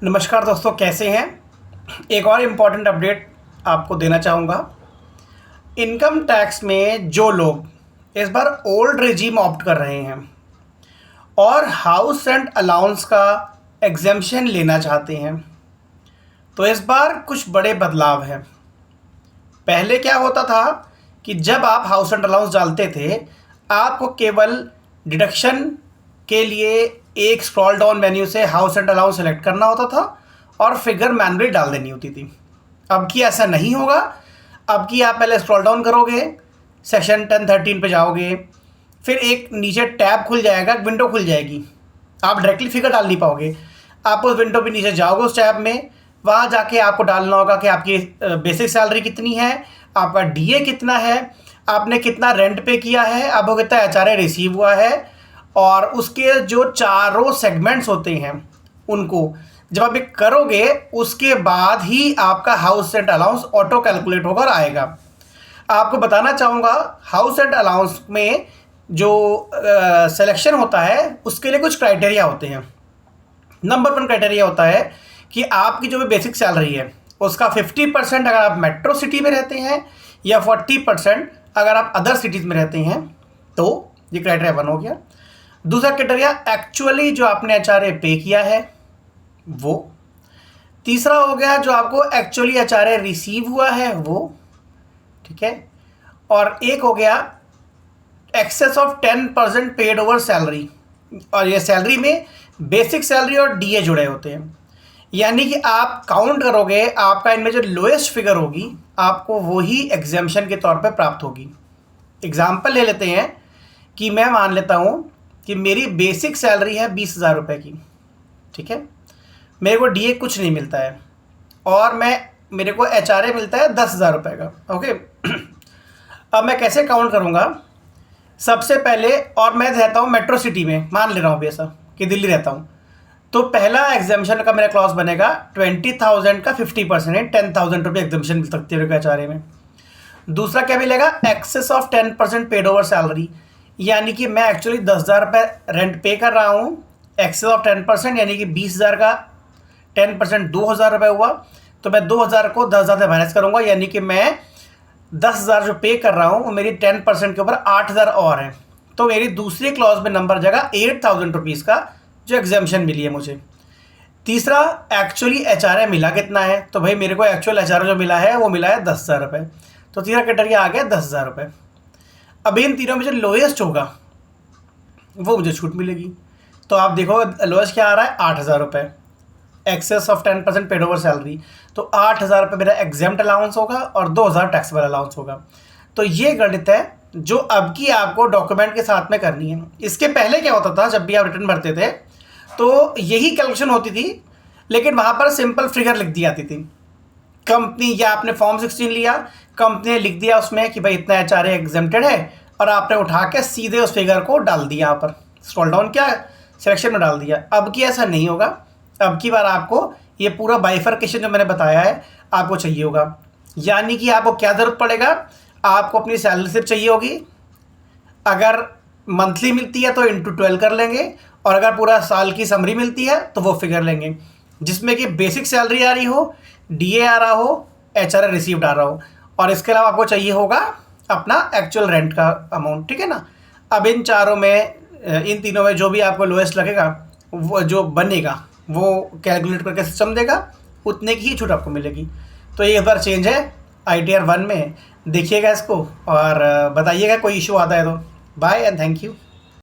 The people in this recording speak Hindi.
नमस्कार दोस्तों, कैसे हैं। एक और इम्पॉर्टेंट अपडेट आपको देना चाहूँगा। इनकम टैक्स में जो लोग इस बार ओल्ड रेजीम ऑप्ट कर रहे हैं और हाउस रेंट अलाउंस का एग्जेम्पशन लेना चाहते हैं, तो इस बार कुछ बड़े बदलाव हैं। पहले क्या होता था कि जब आप हाउस रेंट अलाउंस डालते थे, आपको केवल डिडक्शन के लिए एक स्क्रॉल डाउन मेन्यू से हाउस रेंट अलाउंस सेलेक्ट करना होता था और फिगर मैनुअली डाल देनी होती थी। अब की ऐसा नहीं होगा। अब की आप पहले स्क्रॉल डाउन करोगे, सेक्शन 1013 पे जाओगे, फिर एक नीचे टैब खुल जाएगा, विंडो खुल जाएगी। आप डायरेक्टली फिगर डाल नहीं पाओगे। आप उस विंडो पे नीचे जाओगे, उस टैब में, वहाँ जाके आपको डालना होगा कि आपकी बेसिक सैलरी कितनी है, आपका डीए कितना है, आपने कितना रेंट पे किया है, आपको कितना एचआरए रिसीव हुआ है, और उसके जो चारों सेगमेंट्स होते हैं उनको जब आप एक करोगे, उसके बाद ही आपका house rent allowance auto calculate होकर आएगा। आपको बताना चाहूँगा, हाउस रेंट अलाउंस में जो सिलेक्शन होता है उसके लिए कुछ क्राइटेरिया होते हैं। नंबर 1 क्राइटेरिया होता है कि आपकी जो भी बेसिक सैलरी है उसका 50% अगर आप मेट्रो सिटी में रहते हैं या 40% अगर आप अदर सिटीज़ में रहते हैं, तो ये क्राइटेरिया 1 हो गया। दूसरा क्राइटेरिया एक्चुअली जो आपने एचआरए पे किया है वो। तीसरा हो गया जो आपको एक्चुअली एचआरए रिसीव हुआ है वो, ठीक है। और एक हो गया excess of 10% paid over salary, और ये सैलरी में बेसिक सैलरी और डीए जुड़े होते हैं। यानी कि आप काउंट करोगे, आपका इनमें जो लोएस्ट फिगर होगी आपको वही एग्जेम्पशन के तौर पे प्राप्त होगी। एग्जाम्पल ले लेते हैं कि मैं मान लेता हूँ कि मेरी बेसिक सैलरी है 20,000 रुपये की, ठीक है। मेरे को डीए कुछ नहीं मिलता है और मेरे को एचआरए मिलता है 10,000 रुपये का, ओके। अब मैं कैसे काउंट करूँगा? सबसे पहले, और मैं रहता हूँ मेट्रो सिटी में, मान ले रहा हूँ अभी ऐसा कि दिल्ली रहता हूँ, तो पहला एग्जाम्पशन का मेरा क्लॉज बनेगा 20,000 का 50% है, 10,000 रुपये एग्जाम्पशन मिल सकती है एचआरए में। दूसरा क्या मिलेगा? Excess of 10% paid over salary, यानी कि मैं एक्चुअली 10,000 रुपये रेंट पे कर रहा हूँ। एक्सेस ऑफ 10% यानी कि 20,000 का 10% 2,000 रुपये हुआ, तो मैं 2,000 को 10,000 से माइनस करूँगा, यानी कि मैं 10,000 जो पे कर रहा हूँ मेरी 10% के ऊपर 8,000 और है। तो मेरी दूसरी क्लॉज में नंबर जगह 8,000 रुपीज़ का जो एग्जाम्पशन मिली है मुझे। तीसरा, एक्चुअली एचआरए मिला कितना है, तो भाई मेरे को एक्चुअल एचआरए जो मिला है वो मिला है 10,000 रुपये, तो तीसरा क्राइटेरिया आ गया 10,000 रुपये। अब इन तीनों में जो लोएस्ट होगा वो मुझे छूट मिलेगी। तो आप देखो लोएस्ट क्या आ रहा है, 8,000 रुपये, excess of 10% paid over salary, तो 8,000 रुपये मेरा एग्जेम्प्ट अलाउंस होगा और 2,000 टैक्सेबल अलाउंस होगा। तो ये गणित है जो अब की आपको डॉक्यूमेंट के साथ में करनी है। इसके पहले क्या होता था, जब भी आप रिटर्न भरते थे तो यही कैलकुलेशन होती थी, लेकिन वहाँ पर सिंपल फिगर लिख दी जाती थी। कंपनी, या आपने फॉर्म 16 लिया, कंपनी ने लिख दिया उसमें कि भाई इतना एचआरए एग्जेम्प्टेड है, और आपने उठा के सीधे उस फिगर को डाल दिया, यहाँ पर स्क्रॉल डाउन किया, सिलेक्शन में डाल दिया। अब की ऐसा नहीं होगा। अब की बार आपको ये पूरा बाइफरकेशन जो मैंने बताया है आपको चाहिए होगा। यानी कि आपको क्या ज़रूरत पड़ेगा, आपको अपनी सैलरी स्लिप चाहिए होगी। अगर मंथली मिलती है तो इंटू 12 कर लेंगे, और अगर पूरा साल की समरी मिलती है तो वो फिगर लेंगे जिसमें कि बेसिक सैलरी आ रही हो, डीए आ रहा हो, एचआरए रिसीव्ड आ रहा हो, और इसके अलावा आपको चाहिए होगा अपना एक्चुअल रेंट का अमाउंट, ठीक है ना। अब इन चारों में, इन तीनों में जो भी आपको लोएस्ट लगेगा वो जो बनेगा वो कैलकुलेट करके सिस्टम देगा, उतने की ही छूट आपको मिलेगी। तो ये एक बार चेंज है ITR 1 में, देखिएगा इसको और बताइएगा कोई इशू आता है तो। Bye and thank you.